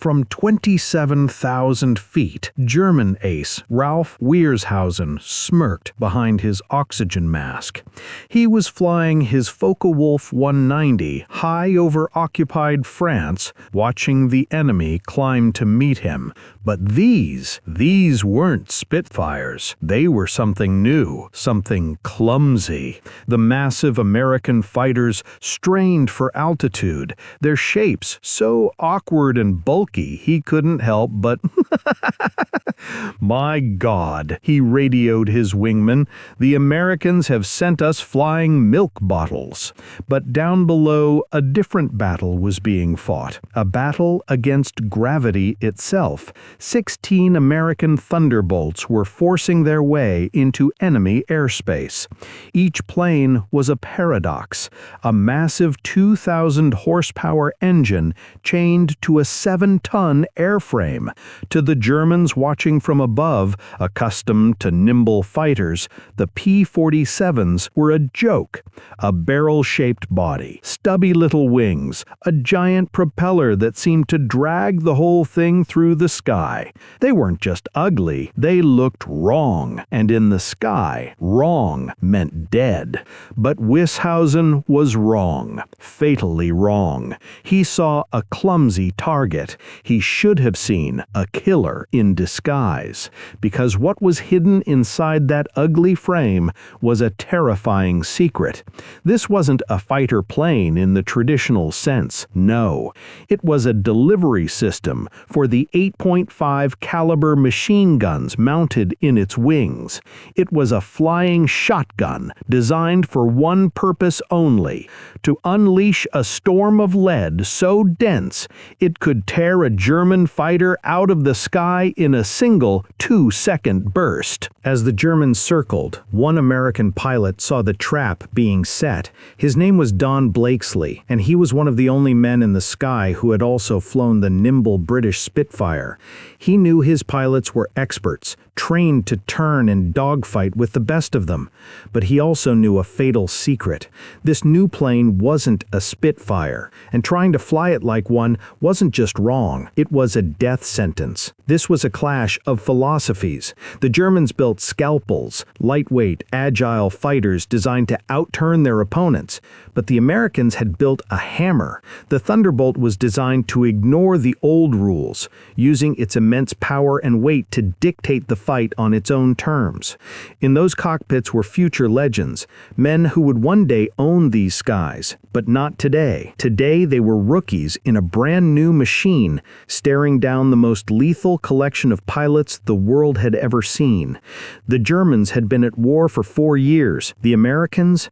From 27,000 feet, German ace Ralph Wiershausen smirked behind his oxygen mask. He was flying his Focke-Wulf 190 high over occupied France, watching the enemy climb to meet him. But these weren't Spitfires. They were something new, something clumsy. The massive American fighters strained for altitude, their shapes so awkward and bulky he couldn't help but "My God," he radioed his wingman, "the Americans have sent us flying milk bottles." But down below, a different battle was being fought, a battle against gravity itself. 16 American Thunderbolts were forcing their way into enemy airspace. Each plane was a paradox, a massive 2,000 horsepower engine chained to a 7-ton airframe. To the Germans watching from above, accustomed to nimble fighters, the P-47s were a joke. A barrel-shaped body, stubby little wings, a giant propeller that seemed to drag the whole thing through the sky. They weren't just ugly, they looked wrong. And in the sky, wrong meant dead. But Wiershausen was wrong, fatally wrong. He saw a clumsy target. He should have seen a killer in disguise, because what was hidden inside that ugly frame was a terrifying secret. This wasn't a fighter plane in the traditional sense, no. It was a delivery system for the 8.5 caliber machine guns mounted in its wings. It was a flying shotgun designed for one purpose only: to unleash a storm of lead so dense it could tear a German fighter out of the sky in a single 2-second burst. As the Germans circled, one American pilot saw the trap being set. His name was Don Blakesley, and he was one of the only men in the sky who had also flown the nimble British Spitfire. He knew his pilots were experts, trained to turn and dogfight with the best of them. But he also knew a fatal secret. This new plane wasn't a Spitfire, and trying to fly it like one wasn't just wrong, it was a death sentence. This was a clash of philosophies. The Germans built scalpels, lightweight, agile fighters designed to outturn their opponents. But the Americans had built a hammer. The Thunderbolt was designed to ignore the old rules, using its immense power and weight to dictate the fight on its own terms. In those cockpits were future legends, men who would one day own these skies, but not today. Today they were rookies in a brand new machine, staring down the most lethal collection of pilots the world had ever seen. The Germans had been at war for 4 years. The Americans,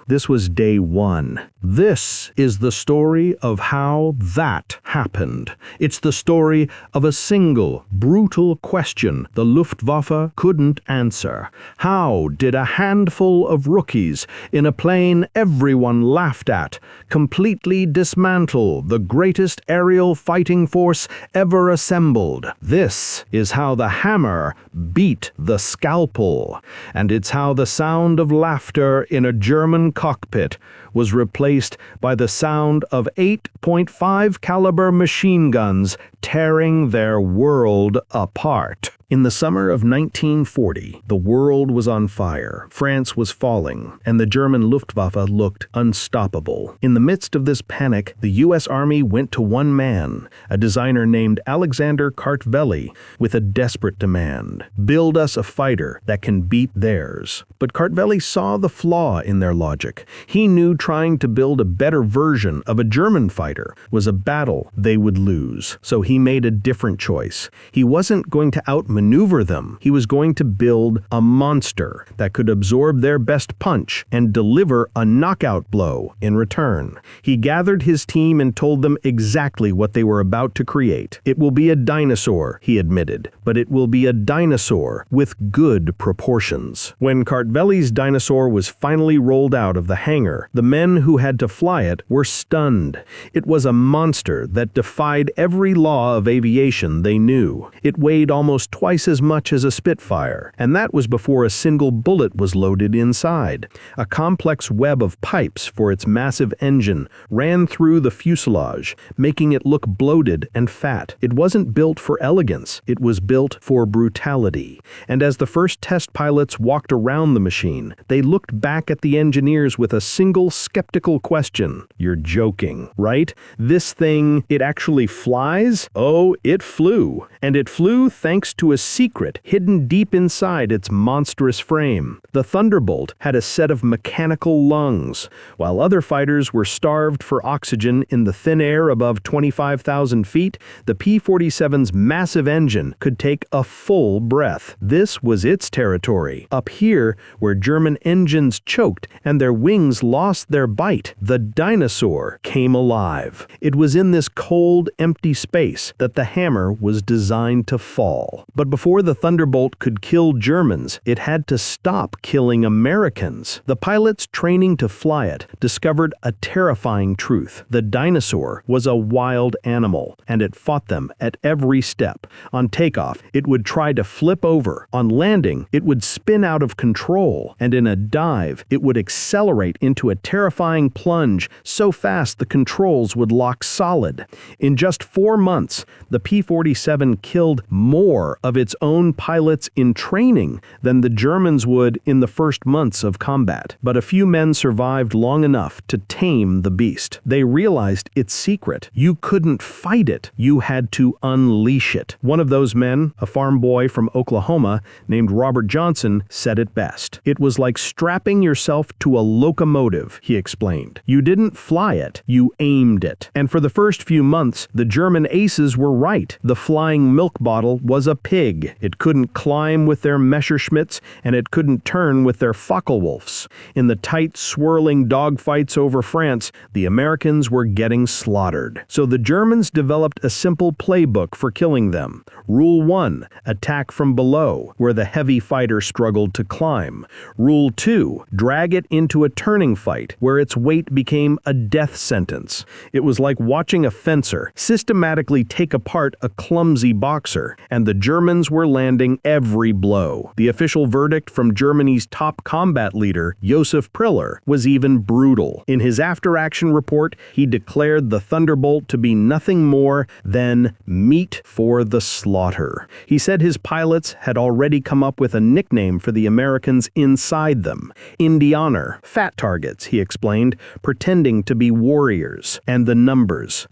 this was day one. This is the story of how that happened. It's the story of a single, brutal question the Luftwaffe couldn't answer. How did a handful of rookies in a plane everyone laughed at completely dismantle the greatest aerial fighting force ever assembled? This is how the hammer beat the scalpel, and it's how the sound of laughter in a German cockpit was replaced by the sound of 8.5 caliber machine guns tearing their world apart. In the summer of 1940, the world was on fire, France was falling, and the German Luftwaffe looked unstoppable. In the midst of this panic, the U.S. Army went to one man, a designer named Alexander Kartveli, with a desperate demand: build us a fighter that can beat theirs. But Kartveli saw the flaw in their logic. He knew trying to build a better version of a German fighter was a battle they would lose, so he made a different choice. He wasn't going to outmaneuver them. He was going to build a monster that could absorb their best punch and deliver a knockout blow in return. He gathered his team and told them exactly what they were about to create. It will be a dinosaur, he admitted, but it will be a dinosaur with good proportions. When Kartveli's dinosaur was finally rolled out of the hangar, the men who had to fly it were stunned. It was a monster that defied every law of aviation they knew. It weighed almost twice as much as a Spitfire, and that was before a single bullet was loaded inside. A complex web of pipes for its massive engine ran through the fuselage, making it look bloated and fat. It wasn't built for elegance, it was built for brutality. And as the first test pilots walked around the machine, they looked back at the engineers with a single skeptical question. You're joking, right? This thing, it actually flies? Oh, it flew. And it flew thanks to a secret hidden deep inside its monstrous frame. The Thunderbolt had a set of mechanical lungs. While other fighters were starved for oxygen in the thin air above 25,000 feet, the P-47's massive engine could take a full breath. This was its territory. Up here, where German engines choked and their wings lost their bite, the Dinosaur came alive. It was in this cold, empty space that the hammer was designed to fall. But before the Thunderbolt could kill Germans, it had to stop killing Americans. The pilots training to fly it discovered a terrifying truth. The Dinosaur was a wild animal, and it fought them at every step. On takeoff, it would try to flip over. On landing, it would spin out of control. And in a dive, it would accelerate into a terrifying plunge so fast the controls would lock solid. In just 4 months, the P-47 killed more of its own pilots in training than the Germans would in the first months of combat. But a few men survived long enough to tame the beast. They realized its secret. You couldn't fight it. You had to unleash it. One of those men, a farm boy from Oklahoma named Robert Johnson, said it best. It was like strapping yourself to a locomotive, he explained. You didn't fly it, you aimed it. And for the first few months, the German aces were right. The flying milk bottle was a pig. It couldn't climb with their Messerschmitts, and it couldn't turn with their Focke-Wulfs. In the tight, swirling dogfights over France, the Americans were getting slaughtered. So the Germans developed a simple playbook for killing them. Rule 1, attack from below, where the heavy fighter struggled to climb. Rule 2, drag it into a turning fight, where its weight became a death sentence. It was like watching a fencer systematically take apart a clumsy boxer, and the Germans were landing every blow. The official verdict from Germany's top combat leader, Josef Priller, was even brutal. In his after-action report, he declared the Thunderbolt to be nothing more than meat for the slaughter. He said his pilots had already come up with a nickname for the Americans inside them. Indianer, fat targets, he explained, pretending to be warriors. And the numbers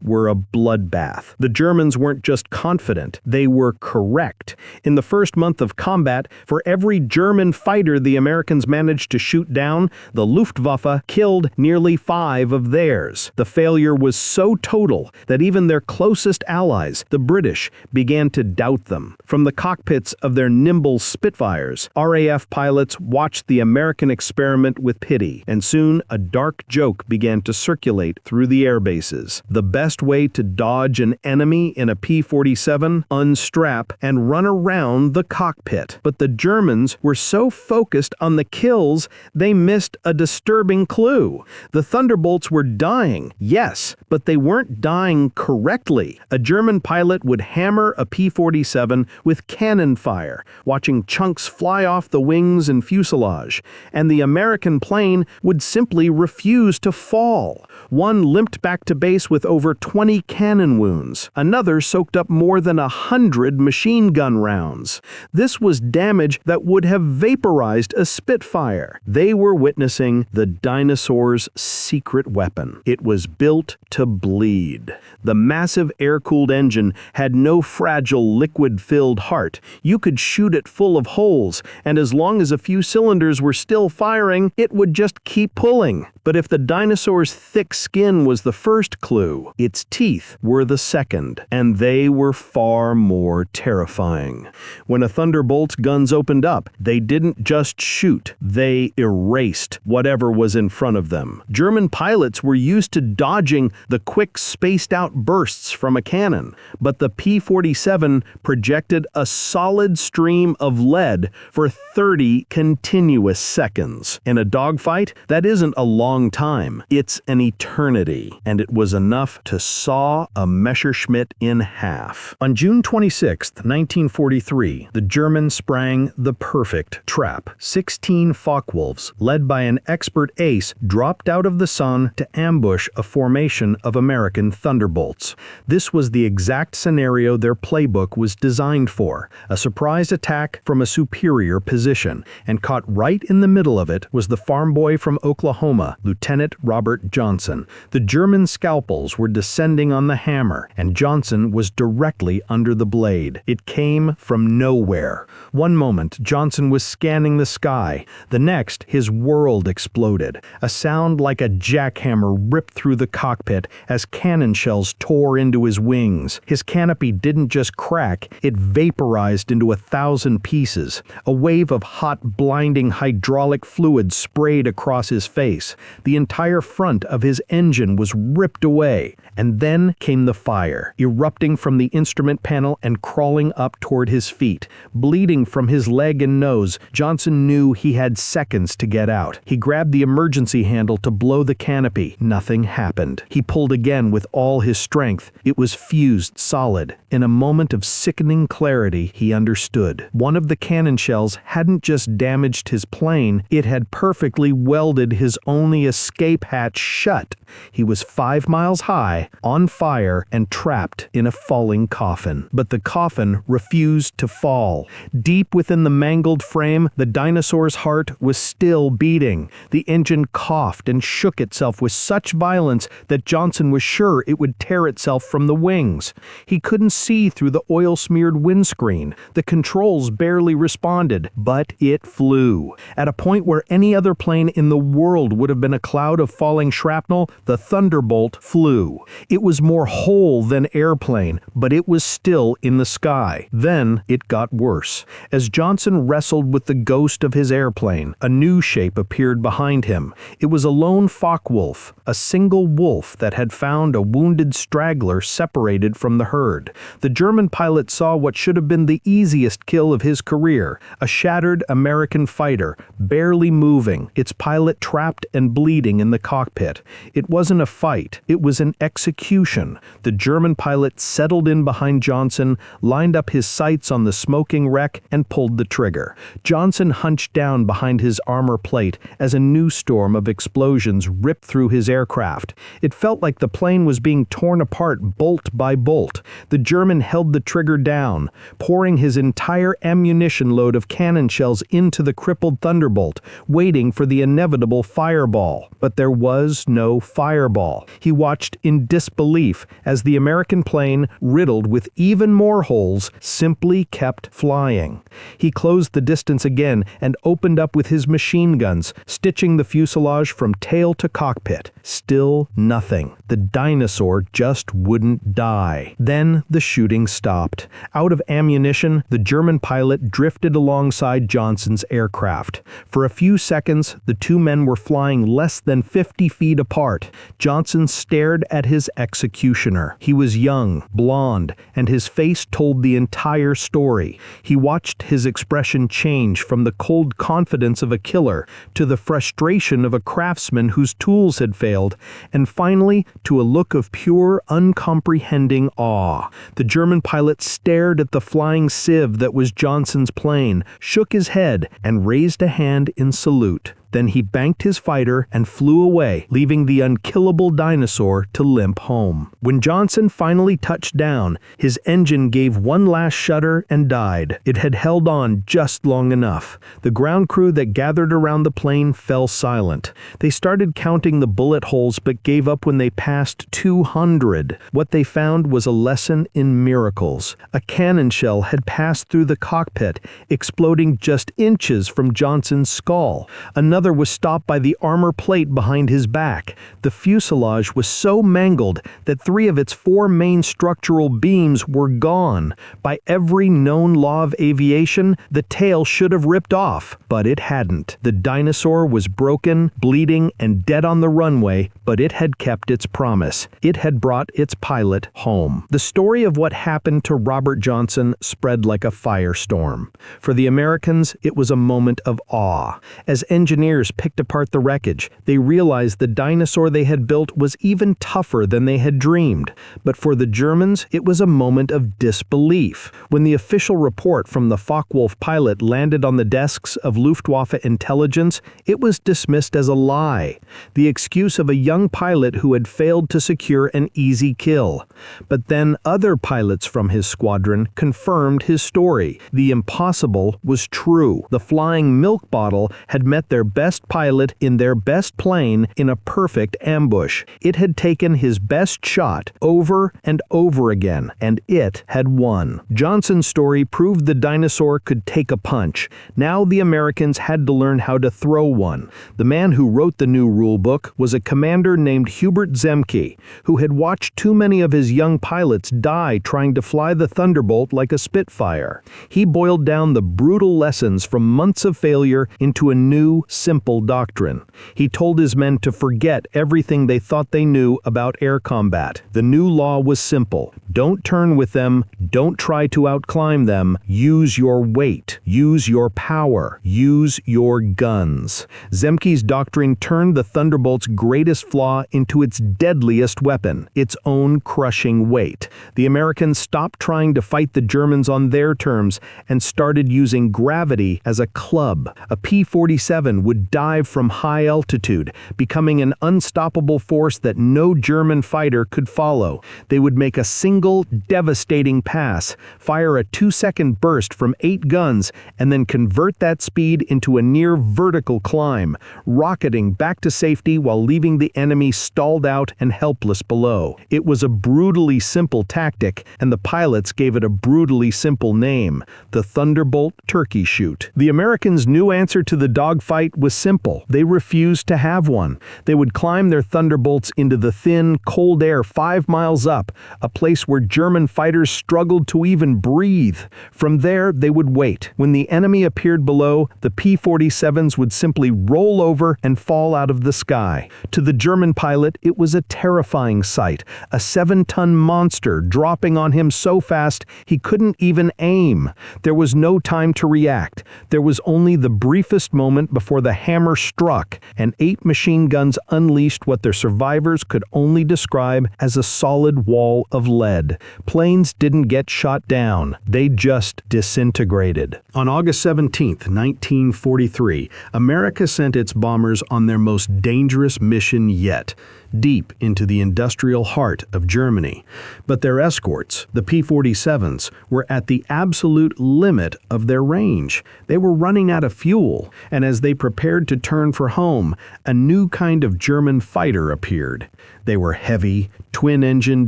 were a bloodbath. The Germans weren't just confident, they were correct. In the first month of combat, for every German fighter the Americans managed to shoot down, the Luftwaffe killed nearly 5 of theirs. The failure was so total that even their closest allies, the British, began to doubt them. From the cockpits of their nimble Spitfires, RAF pilots watched the American experiment with pity, and soon a dark joke began to circulate through the air bases. The best way to dodge an enemy in a P-47? Unstrap and run around the cockpit. But the Germans were so focused on the kills, they missed a disturbing clue. The Thunderbolts were dying, yes, but they weren't dying correctly. A German pilot would hammer a P-47 with cannon fire, watching chunks fly off the wings and fuselage, and the American plane would simply refuse to fall. One limped back to base with over 20 cannon wounds. Another soaked up more than 100 machine gun rounds. This was damage that would have vaporized a Spitfire. They were witnessing the Dinosaur's secret weapon. It was built to bleed. The massive air-cooled engine had no fragile liquid-filled heart. You could shoot it full of holes, and as long as a few cylinders were still firing, it would just keep pulling. But if the dinosaur's thick skin was the first clue, its teeth were the second, and they were far more terrifying. When a Thunderbolt's guns opened up, they didn't just shoot, they erased whatever was in front of them. German pilots were used to dodging the quick spaced-out bursts from a cannon, but the P-47 projected a solid stream of lead for 30 continuous seconds. In a dogfight, that isn't a long time, it's an eternity, and it was enough to saw a Messerschmitt in half. On June 26, 1943, the Germans sprang the perfect trap. 16 Focke-Wulfs, led by an expert ace, dropped out of the sun to ambush a formation of American Thunderbolts. This was the exact scenario their playbook was designed for, a surprise attack from a superior position, and caught right in the middle of it was the farm boy from Oklahoma, Lieutenant Robert Johnson. The German scalpels were descending on the hammer, and Johnson was directly under the blade. It came from nowhere. One moment, Johnson was scanning the sky. The next, his world exploded. A sound like a jackhammer ripped through the cockpit as cannon shells tore into his wings. His canopy didn't just crack, it vaporized into 1,000 pieces. A wave of hot, blinding hydraulic fluid sprayed across his face. The entire front of his engine was ripped away. And then came the fire, erupting from the instrument panel and crawling up toward his feet. Bleeding from his leg and nose, Johnson knew he had seconds to get out. He grabbed the emergency handle to blow the canopy. Nothing happened. He pulled again with all his strength. It was fused solid. In a moment of sickening clarity, he understood. One of the cannon shells hadn't just damaged his plane, it had perfectly welded his only escape hatch shut. He was 5 miles high, on fire, and trapped in a falling coffin. But the coffin refused to fall. Deep within the mangled frame, the dinosaur's heart was still beating. The engine coughed and shook itself with such violence that Johnson was sure it would tear itself from the wings. He couldn't see through the oil-smeared windscreen. The controls barely responded, but it flew. At a point where any other plane in the world would have been a cloud of falling shrapnel, the Thunderbolt flew. It was more whole than airplane, but it was still in the sky. Then it got worse. As Johnson wrestled with the ghost of his airplane, a new shape appeared behind him. It was a lone Focke-Wulf, a single wolf that had found a wounded straggler separated from the herd. The German pilot saw what should have been the easiest kill of his career, a shattered American fighter, barely moving, its pilot trapped and bleeding in the cockpit. It wasn't a fight, it was an execution. The German pilot settled in behind Johnson, lined up his sights on the smoking wreck, and pulled the trigger. Johnson hunched down behind his armor plate as a new storm of explosions ripped through his aircraft. It felt like the plane was being torn apart bolt by bolt. The German held the trigger down, pouring his entire ammunition load of cannon shells into the crippled Thunderbolt, waiting for the inevitable fireball. But there was no fireball. He watched in disbelief as the American plane, riddled with even more holes, simply kept flying. He closed the distance again and opened up with his machine guns, stitching the fuselage from tail to cockpit. Still nothing. The dinosaur just wouldn't die. Then the shooting stopped. Out of ammunition, the German pilot drifted alongside Johnson's aircraft. For a few seconds, the two men were flying less than 50 feet apart. Johnson stared at his executioner. He was young, blonde, and his face told the entire story. He watched his expression change from the cold confidence of a killer to the frustration of a craftsman whose tools had failed, and finally to a look of pure, uncomprehending awe. The German pilot stared at the flying sieve that was Johnson's plane, shook his head, and raised a hand in salute. Then he banked his fighter and flew away, leaving the unkillable dinosaur to limp home. When Johnson finally touched down, his engine gave one last shudder and died. It had held on just long enough. The ground crew that gathered around the plane fell silent. They started counting the bullet holes but gave up when they passed 200. What they found was a lesson in miracles. A cannon shell had passed through the cockpit, exploding just inches from Johnson's skull. Another Another was stopped by the armor plate behind his back. The fuselage was so mangled that 3 of its 4 main structural beams were gone. By every known law of aviation, the tail should have ripped off, but it hadn't. The Dinosaur was broken, bleeding, and dead on the runway, but it had kept its promise. It had brought its pilot home. The story of what happened to Robert Johnson spread like a firestorm. For the Americans, it was a moment of awe. As engineers picked apart the wreckage, they realized the Dinosaur they had built was even tougher than they had dreamed. But for the Germans, it was a moment of disbelief. When the official report from the Focke-Wulf pilot landed on the desks of Luftwaffe intelligence, it was dismissed as a lie, the excuse of a young pilot who had failed to secure an easy kill. But then other pilots from his squadron confirmed his story. The impossible was true. The flying milk bottle had met their best pilot in their best plane in a perfect ambush. It had taken his best shot over and over again, and it had won. Johnson's story proved the Dinosaur could take a punch. Now the Americans had to learn how to throw one. The man who wrote the new rule book was a commander named Hubert Zemke, who had watched too many of his young pilots die trying to fly the Thunderbolt like a Spitfire. He boiled down the brutal lessons from months of failure into a new, simple doctrine. He told his men to forget everything they thought they knew about air combat. The new law was simple. Don't turn with them, don't try to outclimb them, use your weight, use your power, use your guns. Zemke's doctrine turned the Thunderbolt's greatest flaw into its deadliest weapon, its own crushing weight. The Americans stopped trying to fight the Germans on their terms and started using gravity as a club. A P-47 would dive from high altitude, becoming an unstoppable force that no German fighter could follow. They would make a single, devastating pass, fire a 2-second burst from 8 guns, and then convert that speed into a near vertical climb, rocketing back to safety while leaving the enemy stalled out and helpless below. It was a brutally simple tactic, and the pilots gave it a brutally simple name: the Thunderbolt Turkey Shoot. The Americans' new answer to the dogfight was simple. They refused to have one. They would climb their Thunderbolts into the thin, cold air 5 miles up, a place where German fighters struggled to even breathe. From there, they would wait. When the enemy appeared below, the P-47s would simply roll over and fall out of the sky. To the German pilot, it was a terrifying sight, a 7-ton monster dropping on him so fast he couldn't even aim. There was no time to react. There was only the briefest moment before the hammer struck, and 8 machine guns unleashed what their survivors could only describe as a solid wall of lead. Planes didn't get shot down. They just disintegrated. On August 17, 1943, America sent its bombers on their most dangerous mission yet, deep into the industrial heart of Germany. But their escorts, the P-47s, were at the absolute limit of their range. They were running out of fuel, and as they prepared to turn for home, a new kind of German fighter appeared. They were heavy, twin-engine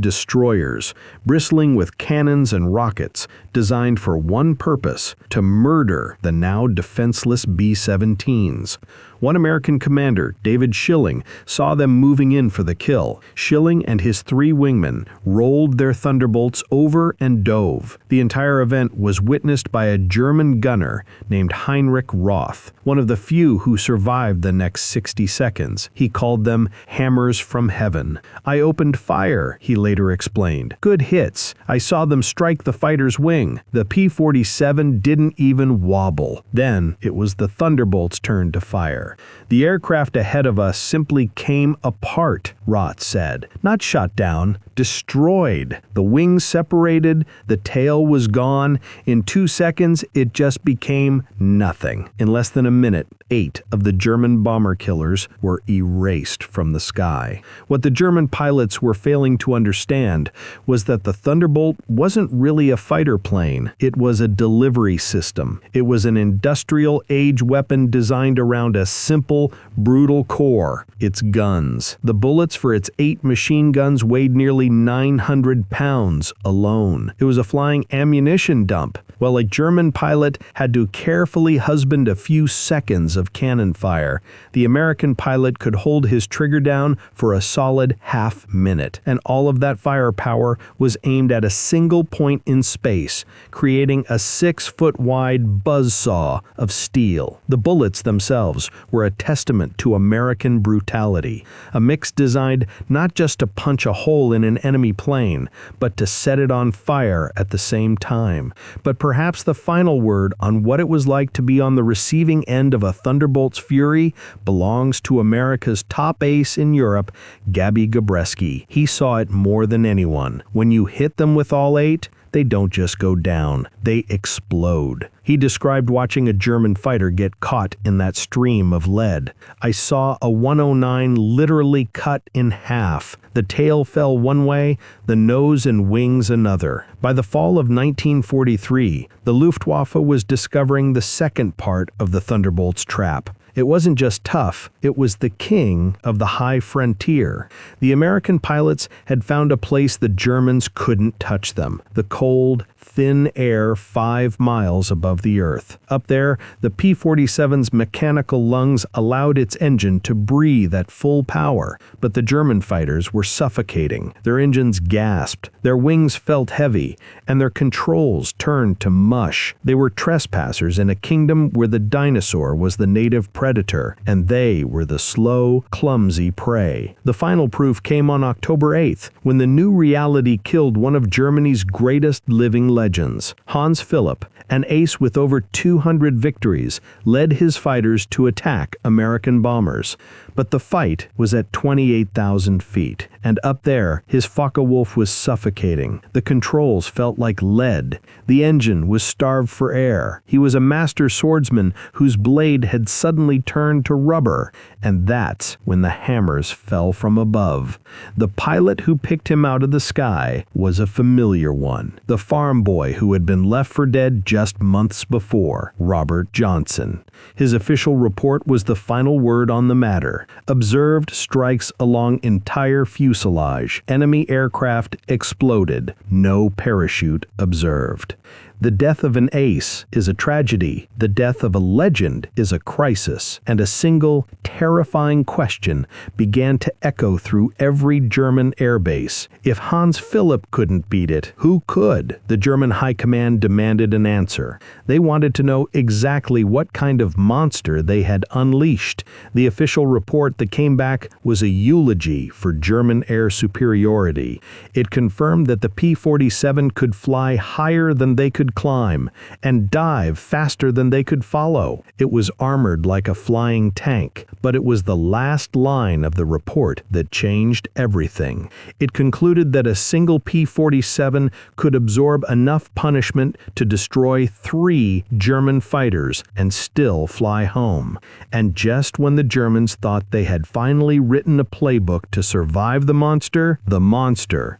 destroyers, bristling with cannons and rockets, designed for one purpose: to murder the now defenseless B-17s. One American commander, David Schilling, saw them moving in for the kill. Schilling and his 3 wingmen rolled their Thunderbolts over and dove. The entire event was witnessed by a German gunner named Heinrich Roth, one of the few who survived the next 60 seconds. He called them hammers from heaven. "I opened fire," he later explained. "Good hits. I saw them strike the fighter's wing. The P-47 didn't even wobble." Then it was the Thunderbolt's turn to fire. "The aircraft ahead of us simply came apart," Roth said. "Not shot down, destroyed. The wings separated, the tail was gone. In 2 seconds, it just became nothing." In less than a minute, 8 of the German bomber killers were erased from the sky. What the German pilots were failing to understand was that the Thunderbolt wasn't really a fighter plane. It was a delivery system. It was an industrial-age weapon designed around a simple, brutal core: its guns. The bullets for its 8 machine guns weighed nearly 900 pounds alone. It was a flying ammunition dump. While a German pilot had to carefully husband a few seconds tons of cannon fire. The American pilot could hold his trigger down for a solid half-minute, and all of that firepower was aimed at a single point in space, creating a 6-foot-wide buzzsaw of steel. The bullets themselves were a testament to American brutality, a mix designed not just to punch a hole in an enemy plane, but to set it on fire at the same time. But perhaps the final word on what it was like to be on the receiving end of a Thunderbolt's fury belongs to America's top ace in Europe, Gabby Gabreski. He saw it more than anyone. When you hit them with all 8, they don't just go down, they explode. He described watching a German fighter get caught in that stream of lead. I saw a 109 literally cut in half. The tail fell one way, the nose and wings another. By the fall of 1943, the Luftwaffe was discovering the second part of the Thunderbolt's trap. It wasn't just tough, it was the king of the high frontier. The American pilots had found a place the Germans couldn't touch them: the cold, thin air 5 miles above the earth. Up there, the P-47's mechanical lungs allowed its engine to breathe at full power, but the German fighters were suffocating. Their engines gasped, their wings felt heavy, and their controls turned to mush. They were trespassers in a kingdom where the dinosaur was the native predator, and they were the slow, clumsy prey. The final proof came on October 8th, when the new reality killed one of Germany's greatest living legends. Hans Philipp, an ace with over 200 victories, led his fighters to attack American bombers. But the fight was at 28,000 feet, and up there, his Focke-Wulf was suffocating. The controls felt like lead. The engine was starved for air. He was a master swordsman whose blade had suddenly turned to rubber, and that's when the hammers fell from above. The pilot who picked him out of the sky was a familiar one, the farm boy who had been left for dead just months before, Robert Johnson. His official report was the final word on the matter. Observed strikes along entire fuselage. Enemy aircraft exploded. No parachute observed. The death of an ace is a tragedy. The death of a legend is a crisis. And a single, terrifying question began to echo through every German airbase. If Hans Philipp couldn't beat it, who could? The German High Command demanded an answer. They wanted to know exactly what kind of monster they had unleashed. The official report that came back was a eulogy for German air superiority. It confirmed that the P-47 could fly higher than they could climb and dive faster than they could follow. It was armored like a flying tank, but it was the last line of the report that changed everything. It concluded that a single P-47 could absorb enough punishment to destroy 3 German fighters and still fly home. And just when the Germans thought they had finally written a playbook to survive the monster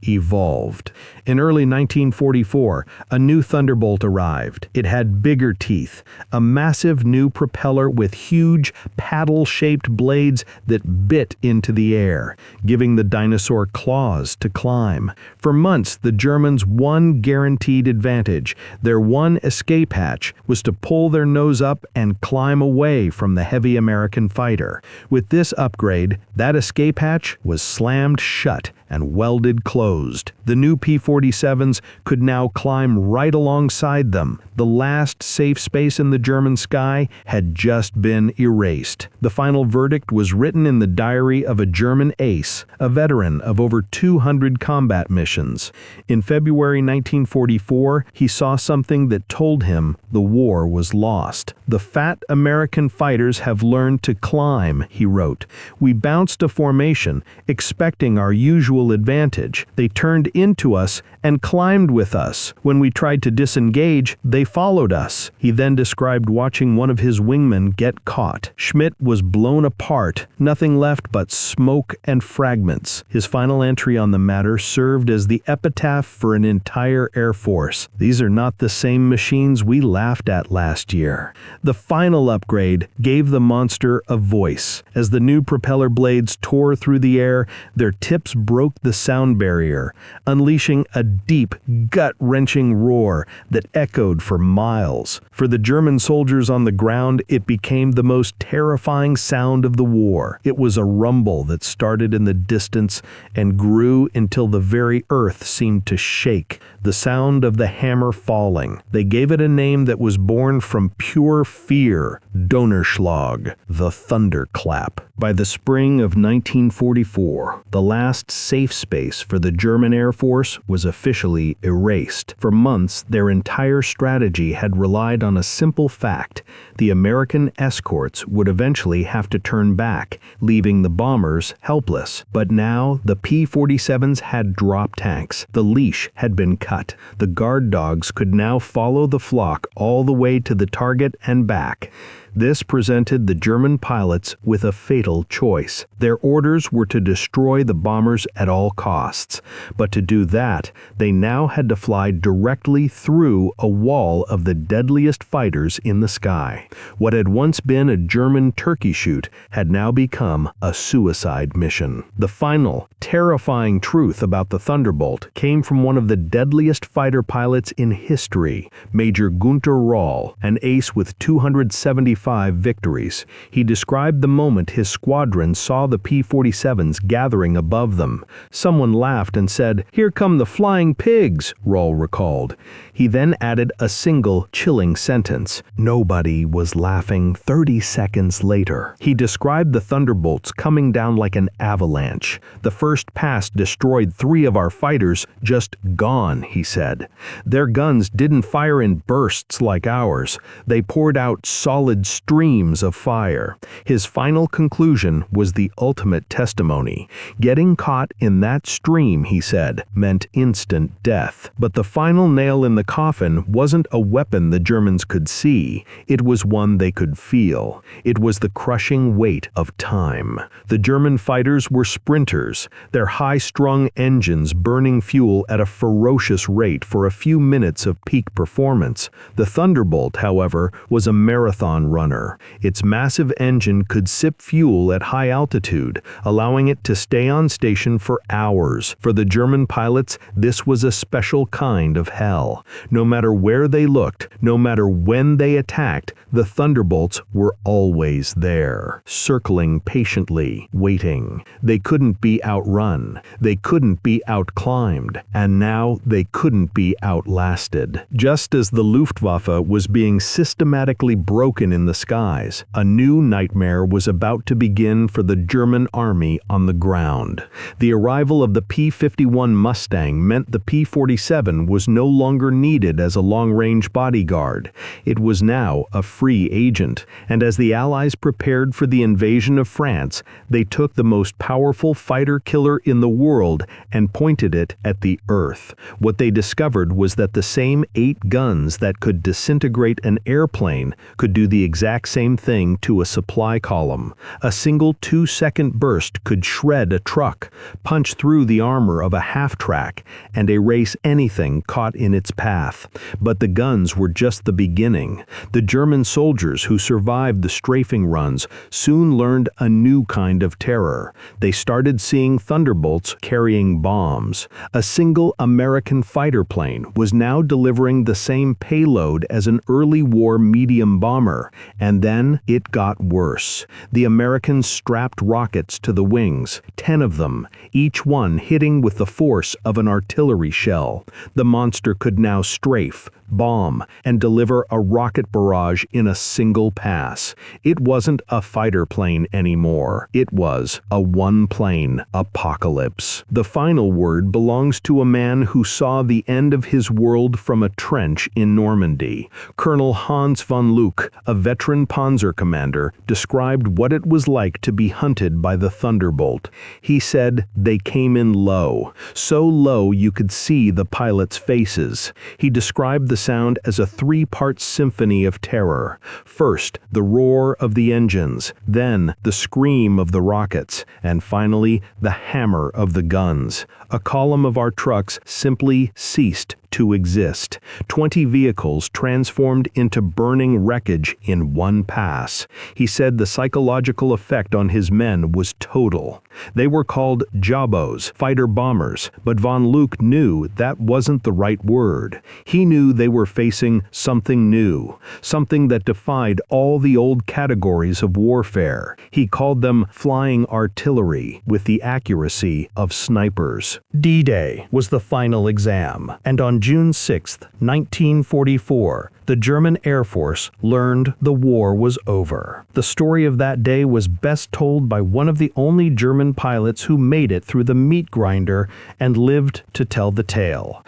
evolved. In early 1944, a new Thunderbolt arrived. It had bigger teeth, a massive new propeller with huge paddle-shaped blades that bit into the air, giving the dinosaur claws to climb. For months, the Germans' one guaranteed advantage, their one escape hatch, was to pull their nose up and climb away from the heavy American fighter. With this upgrade, that escape hatch was slammed shut and welded closed. The new P-47s could now climb right alongside them. The last safe space in the German sky had just been erased. The final verdict was written in the diary of a German ace, a veteran of over 200 combat missions. In February 1944, he saw something that told him the war was lost. "The fat American fighters have learned to climb," he wrote. "We bounced a formation, expecting our usual advantage. They turned into us and climbed with us. When we tried to disengage, they followed us." He then described watching one of his wingmen get caught. Schmidt was blown apart, nothing left but smoke and fragments. His final entry on the matter served as the epitaph for an entire Air Force. "These are not the same machines we laughed at last year." The final upgrade gave the monster a voice. As the new propeller blades tore through the air, their tips broke broke the sound barrier, unleashing a deep, gut-wrenching roar that echoed for miles. For the German soldiers on the ground, it became the most terrifying sound of the war. It was a rumble that started in the distance and grew until the very earth seemed to shake. The sound of the hammer falling. They gave it a name that was born from pure fear, Donnerschlag, the thunderclap. By the spring of 1944, the last safe space for the German Air Force was officially erased. For months, their entire strategy had relied on a simple fact: the American escorts would eventually have to turn back, leaving the bombers helpless. But now, the P-47s had drop tanks. The leash had been cut. The guard dogs could now follow the flock all the way to the target and back. This presented the German pilots with a fatal choice. Their orders were to destroy the bombers at all costs, but to do that, they now had to fly directly through a wall of the deadliest fighters in the sky. What had once been a German turkey shoot had now become a suicide mission. The final, terrifying truth about the Thunderbolt came from one of the deadliest fighter pilots in history, Major Gunther Rall, an ace with 275 victories. He described the moment his squadron saw the P-47s gathering above them. Someone laughed and said, "Here come the flying pigs," Rall recalled. He then added a single, chilling sentence. Nobody was laughing 30 seconds later. He described the Thunderbolts coming down like an avalanche. "The first pass destroyed 3 of our fighters, just gone," he said. "Their guns didn't fire in bursts like ours. They poured out solid streams of fire." His final conclusion was the ultimate testimony. Getting caught in that stream, he said, meant instant death. But the final nail in the coffin wasn't a weapon the Germans could see. It was one they could feel. It was the crushing weight of time. The German fighters were sprinters, their high-strung engines burning fuel at a ferocious rate for a few minutes of peak performance. The Thunderbolt, however, was a marathon runner. Its massive engine could sip fuel at high altitude, allowing it to stay on station for hours. For the German pilots, this was a special kind of hell. No matter where they looked, no matter when they attacked, the Thunderbolts were always there, circling patiently, waiting. They couldn't be outrun. They couldn't be outclimbed. And now they couldn't be outlasted. Just as the Luftwaffe was being systematically broken in the skies, a new nightmare was about to begin for the German army on the ground. The arrival of the P-51 Mustang meant the P-47 was no longer needed as a long-range bodyguard. It was now a free agent, and as the Allies prepared for the invasion of France, they took the most powerful fighter killer in the world and pointed it at the Earth. What they discovered was that the same 8 guns that could disintegrate an airplane could do the exact same thing to a supply column. A single 2-second burst could shred a truck, punch through the armor of a half-track, and erase anything caught in its path. But the guns were just the beginning. The German soldiers who survived the strafing runs soon learned a new kind of terror. They started seeing Thunderbolts carrying bombs. A single American fighter plane was now delivering the same payload as an early war medium bomber. And then it got worse. The Americans strapped rockets to the wings, 10 of them, each one hitting with the force of an artillery shell. The monster could now strafe, bomb, and deliver a rocket barrage in a single pass. It wasn't a fighter plane anymore. It was a one-plane apocalypse. The final word belongs to a man who saw the end of his world from a trench in Normandy. Colonel Hans von Luck, a veteran Panzer commander, described what it was like to be hunted by the Thunderbolt. He said they came in low, so low you could see the pilots' faces. He described the sound as a 3-part symphony of terror. First, the roar of the engines, then the scream of the rockets, and finally, the hammer of the guns. A column of our trucks simply ceased to exist. 20 vehicles transformed into burning wreckage in one pass. He said the psychological effect on his men was total. They were called jabos, fighter bombers, but von Luke knew that wasn't the right word. He knew they were facing something new, something that defied all the old categories of warfare. He called them flying artillery, with the accuracy of snipers. D-Day was the final exam, and on June 6, 1944, the German Air Force learned the war was over. The story of that day was best told by one of the only German pilots who made it through the meat grinder and lived to tell the tale.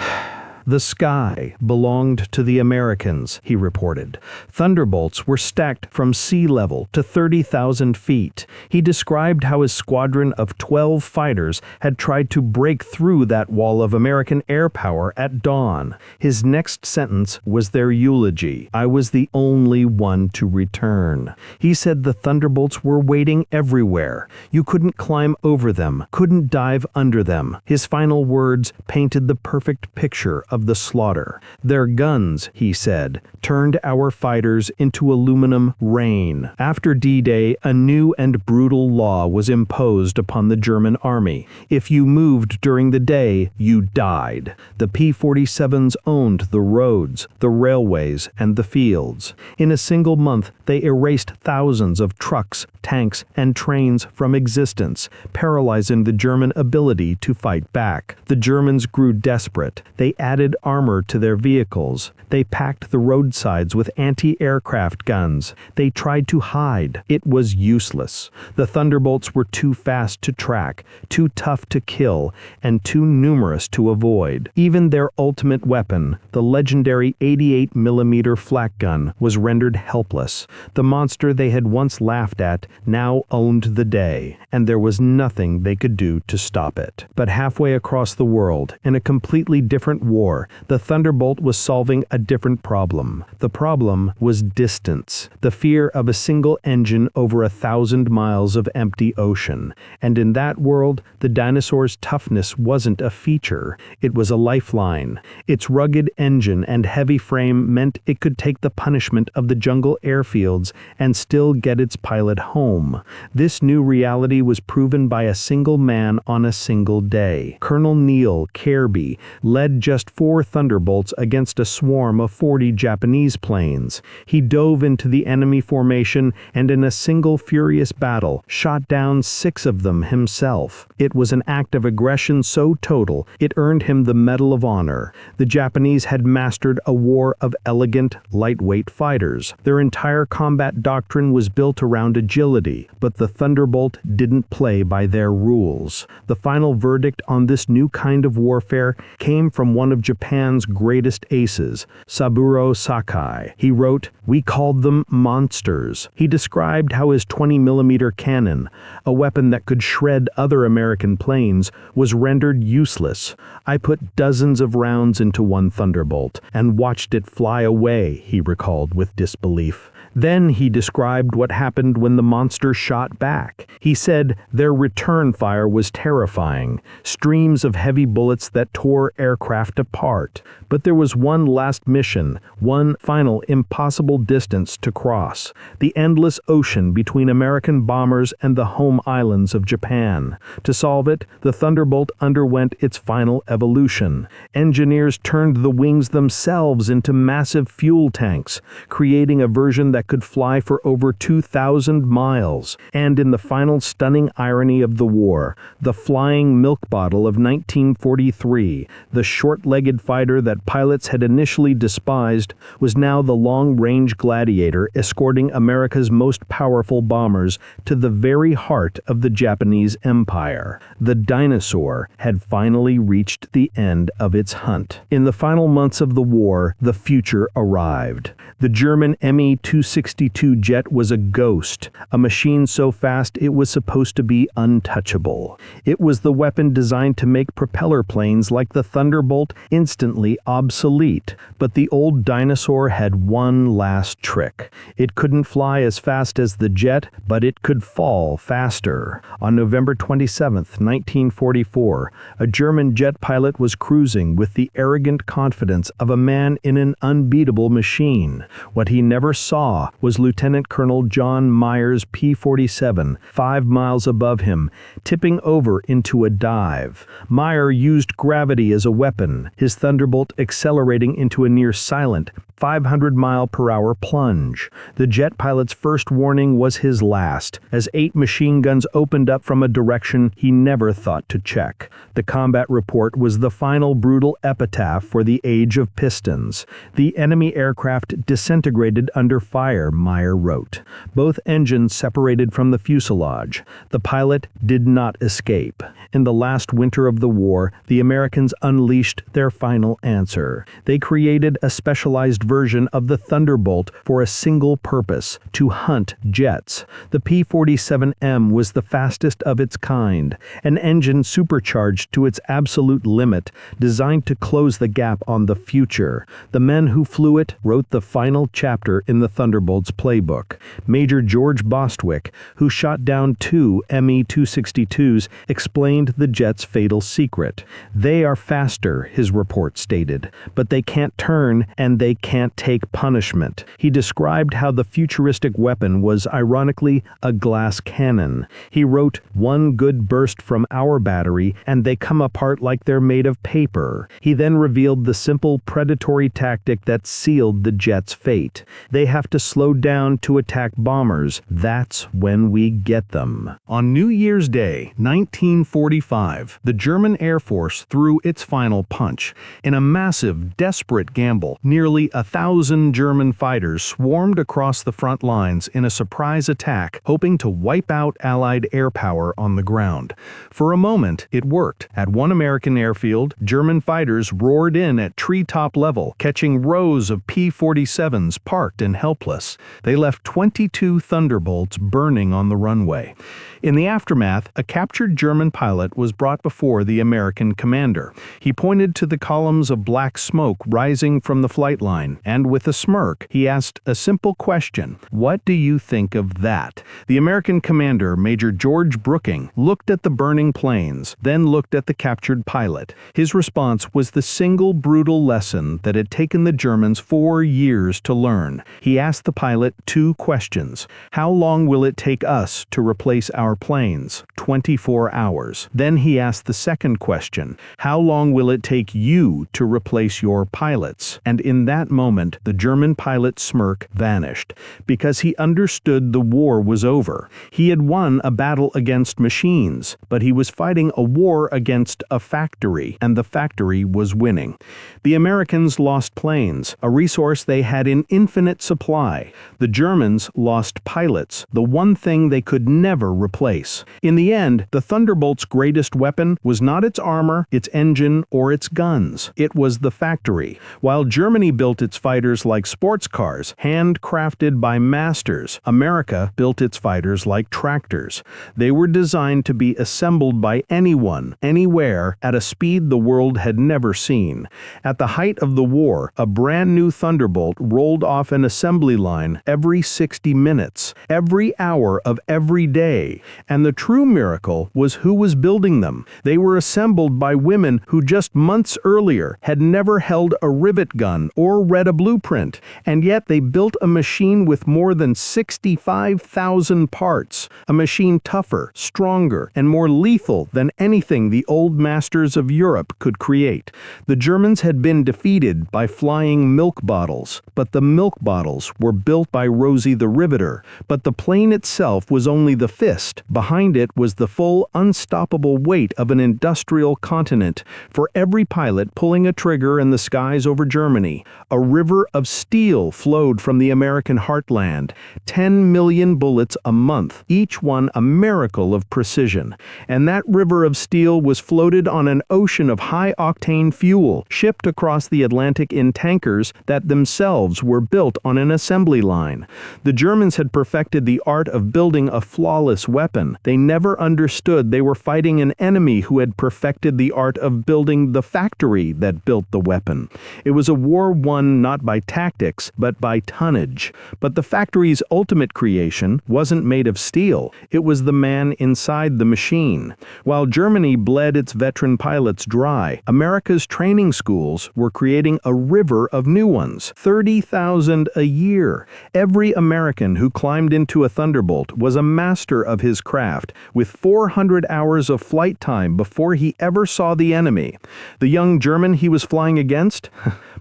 The sky belonged to the Americans, he reported. Thunderbolts were stacked from sea level to 30,000 feet. He described how his squadron of 12 fighters had tried to break through that wall of American air power at dawn. His next sentence was their eulogy. I was the only one to return. He said the Thunderbolts were waiting everywhere. You couldn't climb over them, couldn't dive under them. His final words painted the perfect picture of the slaughter. Their guns, he said, turned our fighters into aluminum rain. After D-Day, a new and brutal law was imposed upon the German army. If you moved during the day, you died. The P-47s owned the roads, the railways, and the fields. In a single month, they erased thousands of trucks, tanks, and trains from existence, paralyzing the German ability to fight back. The Germans grew desperate. They added armor to their vehicles. They packed the roadsides with anti-aircraft guns. They tried to hide. It was useless. The Thunderbolts were too fast to track, too tough to kill, and too numerous to avoid. Even their ultimate weapon, the legendary 88mm flak gun, was rendered helpless. The monster they had once laughed at now owned the day, and there was nothing they could do to stop it. But halfway across the world, in a completely different war, the Thunderbolt was solving a different problem. The problem was distance, the fear of a single engine over 1,000 miles of empty ocean. And in that world, the Dinosaur's toughness wasn't a feature, it was a lifeline. Its rugged engine and heavy frame meant it could take the punishment of the jungle airfields and still get its pilot home. This new reality was proven by a single man on a single day. Colonel Neil Kirby led just 4 Thunderbolts against a swarm of 40 Japanese planes. He dove into the enemy formation and in a single furious battle shot down 6 of them himself. It was an act of aggression so total it earned him the Medal of Honor. The Japanese had mastered a war of elegant, lightweight fighters. Their entire combat doctrine was built around agility, but the Thunderbolt didn't play by their rules. The final verdict on this new kind of warfare came from one of Japan's greatest aces, Saburo Sakai. He wrote, "We called them monsters." He described how his 20mm cannon, a weapon that could shred other American planes, was rendered useless. I put dozens of rounds into one Thunderbolt and watched it fly away, he recalled with disbelief. Then he described what happened when the monster shot back. He said their return fire was terrifying, streams of heavy bullets that tore aircraft apart. But there was one last mission, one final impossible distance to cross, the endless ocean between American bombers and the home islands of Japan. To solve it, the Thunderbolt underwent its final evolution. Engineers turned the wings themselves into massive fuel tanks, creating a version that could fly for over 2,000 miles. And in the final stunning irony of the war, the flying milk bottle of 1943, the short-legged fighter that pilots had initially despised, was now the long-range gladiator escorting America's most powerful bombers to the very heart of the Japanese Empire. The Dinosaur had finally reached the end of its hunt. In the final months of the war, the future arrived. The German Me-260 262 jet was a ghost, a machine so fast it was supposed to be untouchable. It was the weapon designed to make propeller planes like the Thunderbolt instantly obsolete. But the old Dinosaur had one last trick. It couldn't fly as fast as the jet, but it could fall faster. On November 27, 1944, a German jet pilot was cruising with the arrogant confidence of a man in an unbeatable machine. What he never saw was Lieutenant Colonel John Myers' P-47, 5 miles above him, tipping over into a dive. Meyer used gravity as a weapon, his Thunderbolt accelerating into a near-silent 500-mile-per-hour plunge. The jet pilot's first warning was his last, as 8 machine guns opened up from a direction he never thought to check. The combat report was the final brutal epitaph for the age of pistons. The enemy aircraft disintegrated under fire, Meyer wrote. Both engines separated from the fuselage. The pilot did not escape. In the last winter of the war, the Americans unleashed their final answer. They created a specialized version of the Thunderbolt for a single purpose: to hunt jets. The P-47M was the fastest of its kind, an engine supercharged to its absolute limit, designed to close the gap on the future. The men who flew it wrote the final chapter in the Thunderbolt's playbook. Major George Bostwick, who shot down 2 Me-262s, explained the jet's fatal secret. They are faster, his report stated, but they can't turn and they can't take punishment. He described how the futuristic weapon was ironically a glass cannon. He wrote, "One good burst from our battery and they come apart like they're made of paper." He then revealed the simple predatory tactic that sealed the jet's fate. They have to slow down to attack bombers. That's when we get them. On New Year's Day, 1945, the German Air Force threw its final punch. In a massive, desperate gamble, nearly 1,000 German fighters swarmed across the front lines in a surprise attack, hoping to wipe out Allied air power on the ground. For a moment, it worked. At one American airfield, German fighters roared in at treetop level, catching rows of P-47s parked and helpless. They left 22 Thunderbolts burning on the runway. In the aftermath, a captured German pilot was brought before the American commander. He pointed to the columns of black smoke rising from the flight line, and with a smirk, he asked a simple question: "What do you think of that?" The American commander, Major George Brooking, looked at the burning planes, then looked at the captured pilot. His response was the single brutal lesson that had taken the Germans 4 years to learn. He asked the pilot 2 questions. How long will it take us to replace our planes? 24 hours. Then he asked the second question. How long will it take you to replace your pilots? And in that moment, the German pilot's smirk vanished, because he understood the war was over. He had won a battle against machines, but he was fighting a war against a factory, and the factory was winning. The Americans lost planes, a resource they had in infinite supply. The Germans lost pilots, the one thing they could never replace. In the end, the Thunderbolt's greatest weapon was not its armor, its engine, or its guns. It was the factory. While Germany built its fighters like sports cars, handcrafted by masters, America built its fighters like tractors. They were designed to be assembled by anyone, anywhere, at a speed the world had never seen. At the height of the war, a brand new Thunderbolt rolled off an assembly line every 60 minutes, every hour of every day. And the true miracle was who was building them. They were assembled by women who just months earlier had never held a rivet gun or read a blueprint, and yet they built a machine with more than 65,000 parts, a machine tougher, stronger, and more lethal than anything the old masters of Europe could create. The Germans had been defeated by flying milk bottles, but the milk bottles were built by Rosie the Riveter. But the plane itself was only the fist. Behind it was the full, unstoppable weight of an industrial continent. For every pilot pulling a trigger in the skies over Germany, a river of steel flowed from the American heartland. 10 million bullets a month, each one a miracle of precision. And that river of steel was floated on an ocean of high-octane fuel, shipped across the Atlantic in tankers that themselves were built on an assembly line. The Germans had perfected the art of building a flawless weapon. They never understood they were fighting an enemy who had perfected the art of building the factory that built the weapon. It was a war won not by tactics, but by tonnage. But the factory's ultimate creation wasn't made of steel. It was the man inside the machine. While Germany bled its veteran pilots dry, America's training schools were creating a river of new ones, 30,000 a year. Every American who climbed into a Thunderbolt was a master of his craft, with 400 hours of flight time before he ever saw the enemy. The young German he was flying against?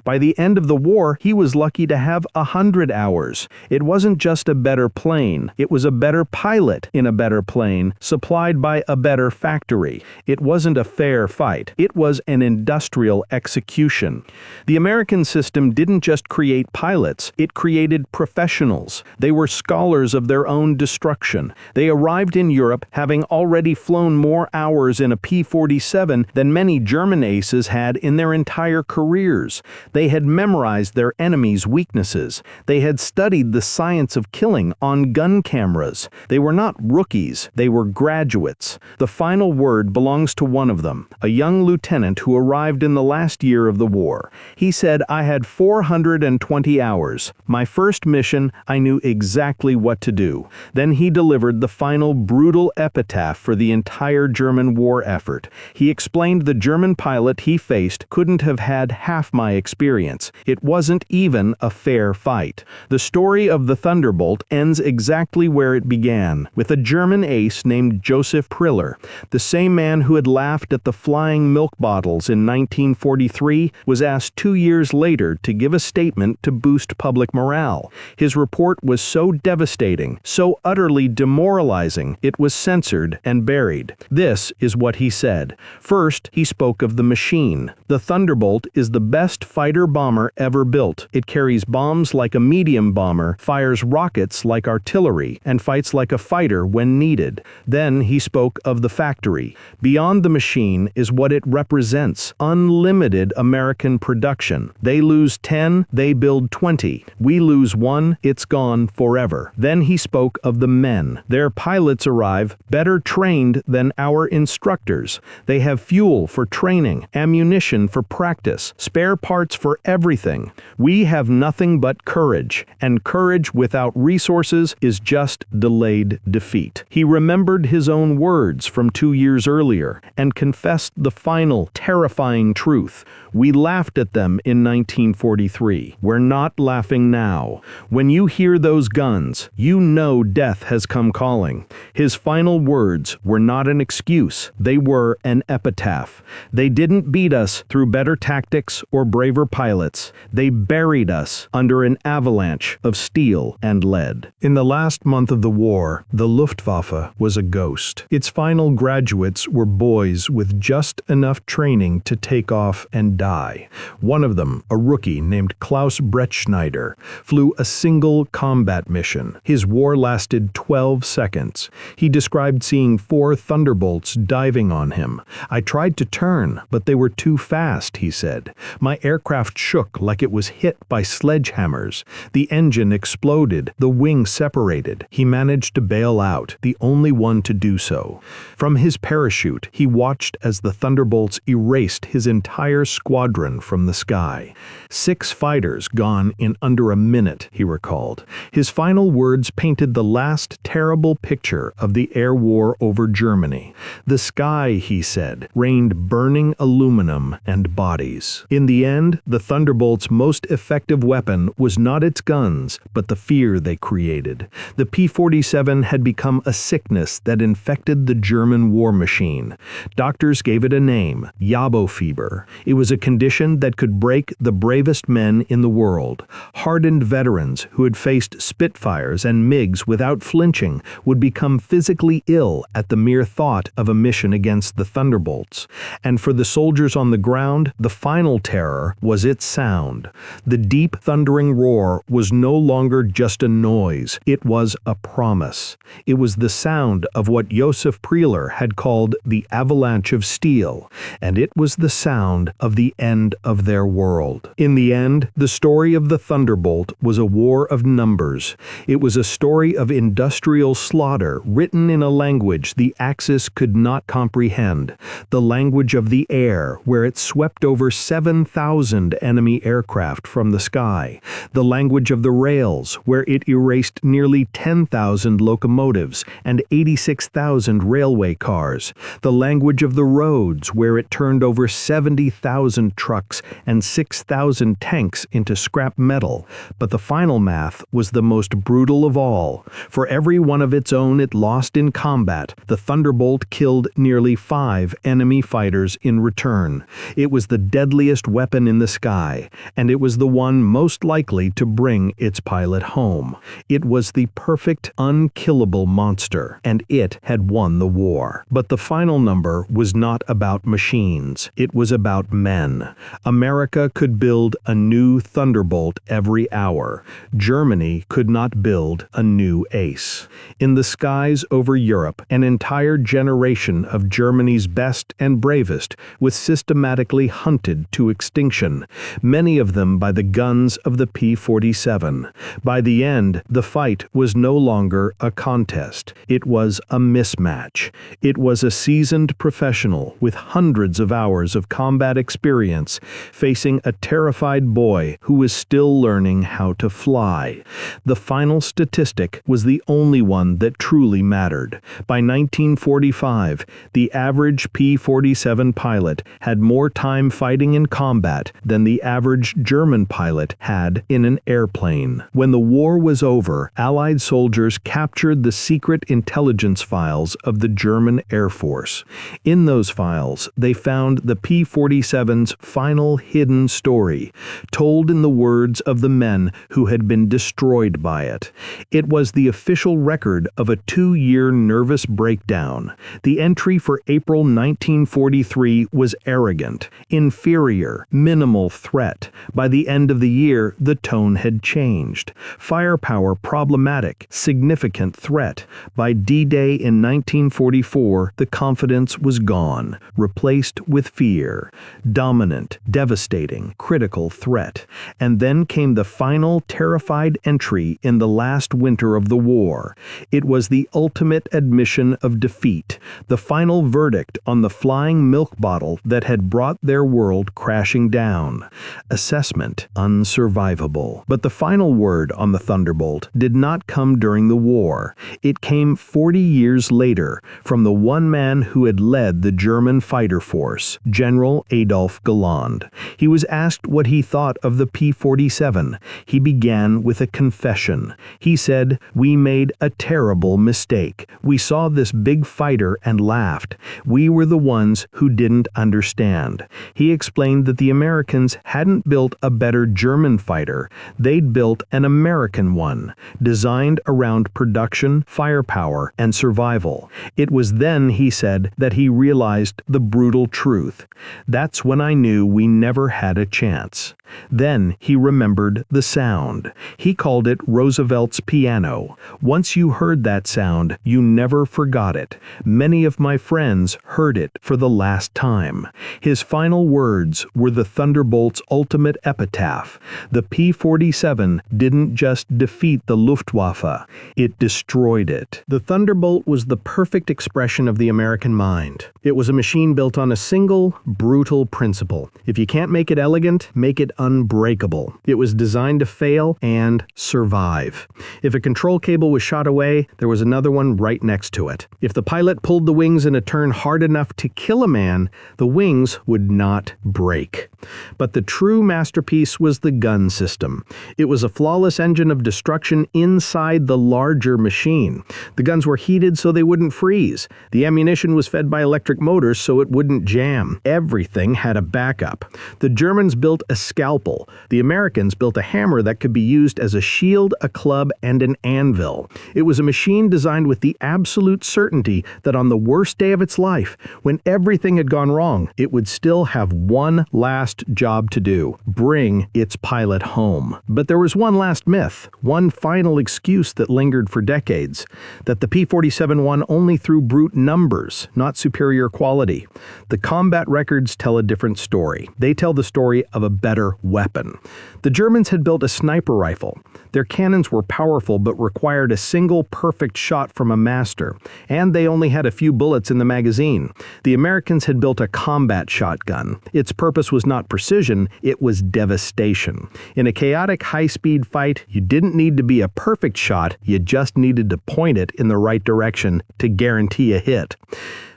By the end of the war, he was lucky to have 100 hours. It wasn't just a better plane. It was a better pilot in a better plane, supplied by a better factory. It wasn't a fair fight. It was an industrial execution. The American system didn't just create pilots. It created professionals. They were scholars of their own destruction. They arrived in Europe having already flown more hours in a P-47 than many German aces had in their entire careers. They had memorized their enemy's weaknesses. They had studied the science of killing on gun cameras. They were not rookies, they were graduates. The final word belongs to one of them, a young lieutenant who arrived in the last year of the war. He said, "I had 420 hours. My first mission, I knew exactly what to do." Then he delivered the final brutal epitaph for the entire German war effort. He explained the German pilot he faced couldn't have had half my experience. It wasn't even a fair fight. The story of the Thunderbolt ends exactly where it began, with a German ace named Joseph Priller. The same man who had laughed at the flying milk bottles in 1943 was asked 2 years later to give a statement to boost public morale. His report was so devastating, so utterly demoralizing, it was censored and buried. This is what he said. First, he spoke of the machine. The Thunderbolt is the best fighter-bomber ever built. It carries bombs like a medium bomber, fires rockets like artillery, and fights like a fighter when needed. Then he spoke of the factory. Beyond the machine is what it represents: unlimited American production. They lose 10, they build 20. We lose 1, it's gone forever. Then he spoke of the men. Their pilots arrive better trained than our instructors. They have fuel for training, ammunition for practice, spare parts for everything. We have nothing but courage, and courage without resources is just delayed defeat. He remembered his own words from 2 years earlier and confessed the final, terrifying truth. We laughed at them in 1943. We're not laughing now. When you hear those guns, you know death has come calling. His final words were not an excuse. They were an epitaph. They didn't beat us through better tactics or braver pilots. They buried us under an avalanche of steel and lead. In the last month of the war, the Luftwaffe was a ghost. Its final graduates were boys with just enough training to take off and die. One of them, a rookie named Klaus Brettschneider, flew a single combat mission. His war lasted 12 seconds. He described seeing 4 Thunderbolts diving on him. "I tried to turn, but they were too fast," he said. "My aircraft shook like it was hit by sledgehammers. The engine exploded, the wing separated. He managed to bail out, the only one to do so. From his parachute, he watched as the Thunderbolts erased his entire squadron from the sky. 6 fighters gone in under a minute," he recalled. His final words painted the last terrible picture of the air war over Germany. The sky, he said, rained burning aluminum and bodies. In the end, the Thunderbolt's most effective weapon was not its guns, but the fear they created. The P-47 had become a sickness that infected the German war machine. Doctors gave it a name, yabo fever. It was a condition that could break the bravest men in the world. Hardened veterans who had faced Spitfires and MiGs without flinching would become physically ill at the mere thought of a mission against the Thunderbolts. And for the soldiers on the ground, the final terror was its sound. sound. The deep thundering roar was no longer just a noise, it was a promise. It was the sound of what Josef Prieler had called the avalanche of steel, and it was the sound of the end of their world. In the end, the story of the Thunderbolt was a war of numbers. It was a story of industrial slaughter written in a language the Axis could not comprehend, the language of the air, where it swept over 7,000 enemy aircraft from the sky, the language of the rails, where it erased nearly 10,000 locomotives and 86,000 railway cars, the language of the roads, where it turned over 70,000 trucks and 6,000 tanks into scrap metal. But the final math was the most brutal of all. For every one of its own it lost in combat, the Thunderbolt killed nearly 5 enemy fighters in return. It was the deadliest weapon in the sky, and it was the one most likely to bring its pilot home. It was the perfect, unkillable monster, and it had won the war. But the final number was not about machines. It was about men. America could build a new Thunderbolt every hour. Germany could not build a new ace. In the skies over Europe, an entire generation of Germany's best and bravest was systematically hunted to extinction, many of them by the guns of the P-47. By the end, the fight was no longer a contest. It was a mismatch. It was a seasoned professional with hundreds of hours of combat experience facing a terrified boy who was still learning how to fly. The final statistic was the only one that truly mattered. By 1945, the average P-47 pilot had more time fighting in combat than the average German pilot had in an airplane. When the war was over, Allied soldiers captured the secret intelligence files of the German Air Force. In those files, they found the P-47's final hidden story, told in the words of the men who had been destroyed by it. It was the official record of a 2-year nervous breakdown. The entry for April 1943 was arrogant, inferior, minimal threat. By the end of the year, the tone had changed. Firepower problematic, significant threat. By D-Day in 1944, the confidence was gone, replaced with fear. Dominant, devastating, critical threat. And then came the final terrified entry in the last winter of the war. It was the ultimate admission of defeat, the final verdict on the flying milk bottle that had brought their world crashing down. Assessment: unsurvivable. But the final word on the Thunderbolt did not come during the war. It came 40 years later from the one man who had led the German fighter force, General Adolf Galland. He was asked what he thought of the P-47. He began with a confession. He said, "We made a terrible mistake. We saw this big fighter and laughed. We were the ones who didn't understand." He explained that the Americans hadn't built a better German fighter. They'd built an American one, designed around production, firepower, and survival. It was then, he said, that he realized the brutal truth. "That's when I knew we never had a chance." Then he remembered the sound. He called it Roosevelt's piano. Once you heard that sound, you never forgot it. Many of my friends heard it for the last time. His final words were the Thunderbolt's ultimate epitaph. The P-47 didn't just defeat the Luftwaffe, it destroyed it. The Thunderbolt was the perfect expression of the American mind. It was a machine built on a single, brutal principle. If you can't make it elegant, make it unbreakable. It was designed to fail and survive. If a control cable was shot away, there was another one right next to it. If the pilot pulled the wings in a turn hard enough to kill a man, the wings would not break. But the true masterpiece was the gun system. It was a flawless engine of destruction inside the larger machine. The guns were heated so they wouldn't freeze. The ammunition was fed by electric motors so it wouldn't jam. Everything had a backup. The Germans built a scalpel scalpel. The Americans built a hammer that could be used as a shield, a club, and an anvil. It was a machine designed with the absolute certainty that on the worst day of its life, when everything had gone wrong, it would still have one last job to do: bring its pilot home. But there was one last myth, one final excuse that lingered for decades, that the P-47 won only through brute numbers, not superior quality. The combat records tell a different story. They tell the story of a better weapon. The Germans had built a sniper rifle. Their cannons were powerful but required a single perfect shot from a master, and they only had a few bullets in the magazine. The Americans had built a combat shotgun. Its purpose was not precision, it was devastation. In a chaotic high-speed fight, you didn't need to be a perfect shot, you just needed to point it in the right direction to guarantee a hit.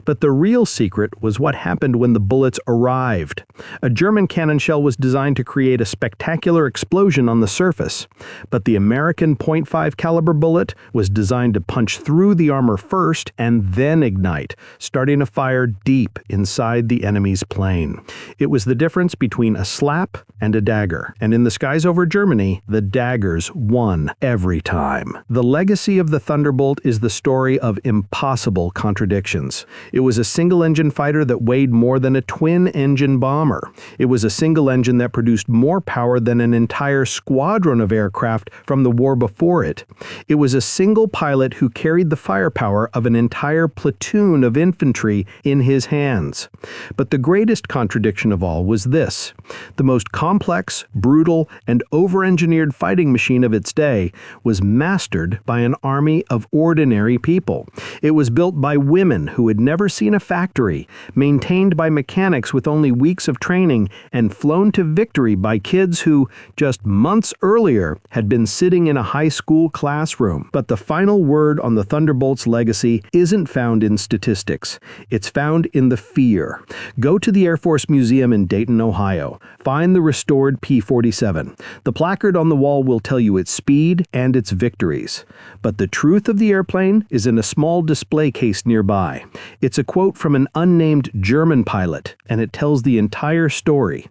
But the real secret was what happened when the bullets arrived. A German cannon shell was designed to create a spectacular explosion on the surface, but the American .5 caliber bullet was designed to punch through the armor first and then ignite, starting a fire deep inside the enemy's plane. It was the difference between a slap and a dagger, and in the skies over Germany, the daggers won every time. The legacy of the Thunderbolt is the story of impossible contradictions. It was a single-engine fighter that weighed more than a twin-engine bomber. It was a single engine that produced more power than an entire squadron of aircraft from the war before it. It was a single pilot who carried the firepower of an entire platoon of infantry in his hands. But the greatest contradiction of all was this: the most complex, brutal, and over-engineered fighting machine of its day was mastered by an army of ordinary people. It was built by women who had never seen a factory, maintained by mechanics with only weeks of training, and flown to victory by kids who, just months earlier, had been sitting in a high school classroom. But the final word on the Thunderbolt's legacy isn't found in statistics. It's found in the fear. Go to the Air Force Museum in Dayton, Ohio. Find the restored P-47. The placard on the wall will tell you its speed and its victories. But the truth of the airplane is in a small display case nearby. It's a quote from an unnamed German pilot, and it tells the entire story.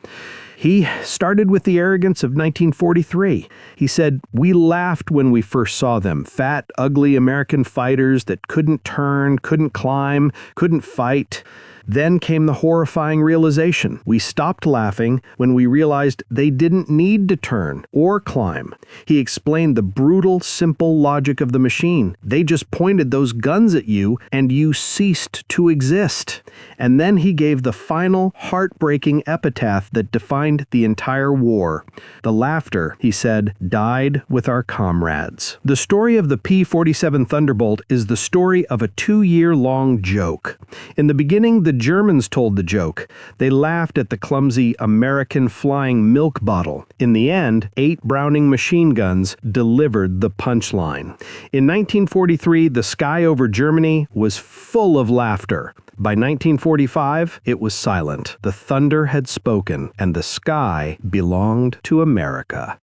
He started with the arrogance of 1943. He said, "We laughed when we first saw them, fat, ugly American fighters that couldn't turn, couldn't climb, couldn't fight." Then came the horrifying realization. We stopped laughing when we realized they didn't need to turn or climb. He explained the brutal, simple logic of the machine. They just pointed those guns at you and you ceased to exist. And then he gave the final, heartbreaking epitaph that defined the entire war. The laughter, he said, died with our comrades. The story of the P-47 Thunderbolt is the story of a 2-year-long joke. In the beginning, the Germans told the joke. They laughed at the clumsy American flying milk bottle. In the end, 8 Browning machine guns delivered the punchline. In 1943, the sky over Germany was full of laughter. By 1945, it was silent. The thunder had spoken, and the sky belonged to America.